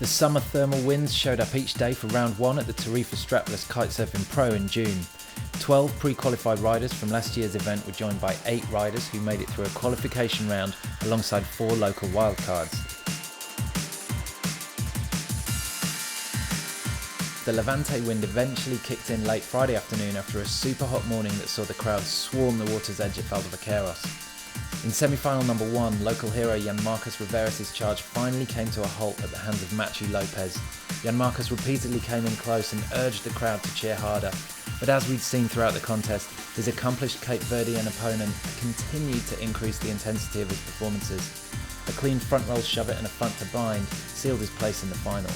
The summer thermal winds showed up each day for round 1 at the Tarifa Strapless Kitesurfing Pro in June. 12 pre-qualified riders from last year's event were joined by 8 riders who made it through a qualification round alongside 4 local wildcards. The Levante wind eventually kicked in late Friday afternoon after a super hot morning that saw the crowd swarm the water's edge at Vaqueros. In semi-final number 1, local hero Jan Marcos Riveras' charge finally came to a halt at the hands of Matchu Lopes. Jan Marcos repeatedly came in close and urged the crowd to cheer harder, but as we'd seen throughout the contest, his accomplished Cape Verdean opponent continued to increase the intensity of his performances. A clean front roll shove it and a front to bind sealed his place in the final.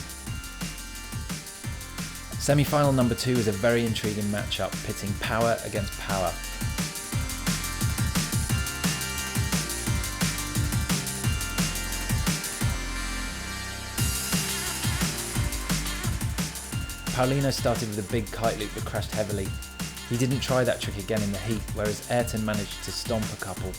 Semi-final number 2 is a very intriguing matchup, pitting power against power. Paulino started with a big kite loop that crashed heavily. He didn't try that trick again in the heat, whereas Airton managed to stomp a couple.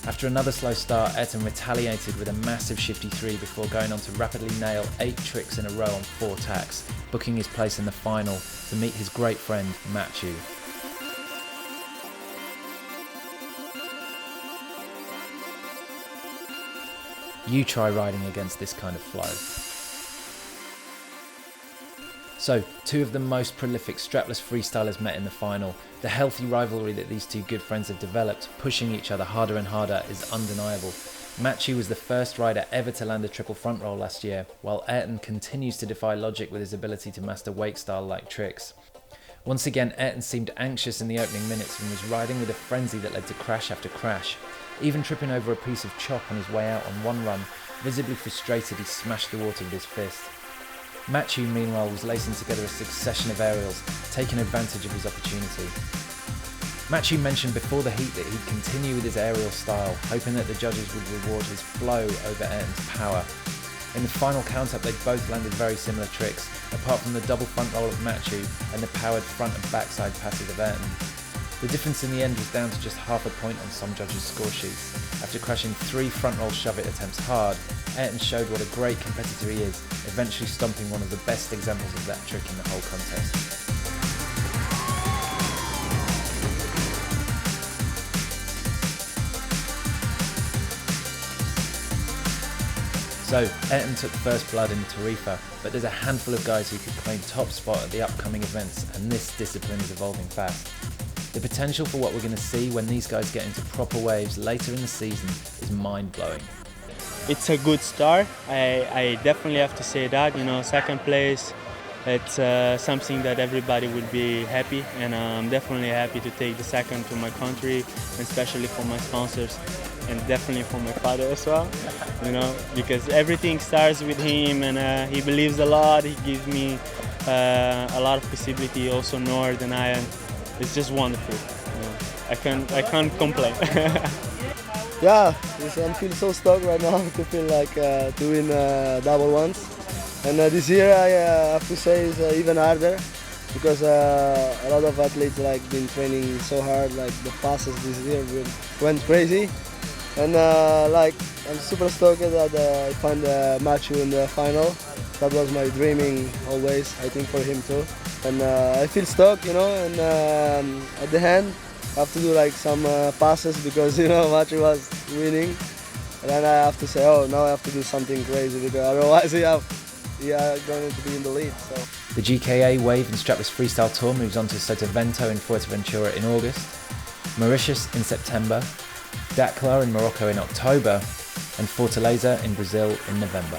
After another slow start, Airton retaliated with a massive shifty 3 before going on to rapidly nail 8 tricks in a row on 4 tacks, booking his place in the final to meet his great friend Matchu. You try riding against this kind of flow. So, 2 of the most prolific strapless freestylers met in the final. The healthy rivalry that these 2 good friends have developed, pushing each other harder and harder, is undeniable. Matchu was the first rider ever to land a triple front roll last year, while Airton continues to defy logic with his ability to master wake style-like tricks. Once again, Airton seemed anxious in the opening minutes and was riding with a frenzy that led to crash after crash. Even tripping over a piece of chop on his way out on one run, visibly frustrated, he smashed the water with his fist. Matchu, meanwhile, was lacing together a succession of aerials, taking advantage of his opportunity. Matchu mentioned before the heat that he'd continue with his aerial style, hoping that the judges would reward his flow over Airton's power. In the final count-up, they both landed very similar tricks, apart from the double front roll of Matchu and the powered front and backside passes of Airton. The difference in the end was down to just half a point on some judges' score sheets. After crashing 3 front roll shove-it attempts hard, Airton showed what a great competitor he is, eventually stomping one of the best examples of that trick in the whole contest. So, Airton took first blood in Tarifa, but there's a handful of guys who could claim top spot at the upcoming events, and this discipline is evolving fast. The potential for what we're going to see when these guys get into proper waves later in the season is mind-blowing. It's a good start. I definitely have to say that. You know, second place, it's something that everybody will be happy, and I'm definitely happy to take the second to my country, especially for my sponsors, and definitely for my father as well. You know, because everything starts with him, and he believes a lot. He gives me a lot of possibility, also north and I. It's just wonderful. You know, I can't complain. Yeah, I'm feeling so stoked right now to feel like to win double ones. And this year I have to say is even harder because a lot of athletes like been training so hard. Like the passes this year went crazy, and like I'm super stoked that I found Matchu in the final. That was my dreaming always. I think for him too. And I feel stoked, you know. And at the end, I have to do like some passes because you know Matchu was winning, and then I have to say, oh, now I have to do something crazy because otherwise we are going to be in the lead. So. The GKA Wave and Strapless Freestyle Tour moves on to Sotavento in Fuerteventura in August, Mauritius in September, Dakhla in Morocco in October, and Fortaleza in Brazil in November.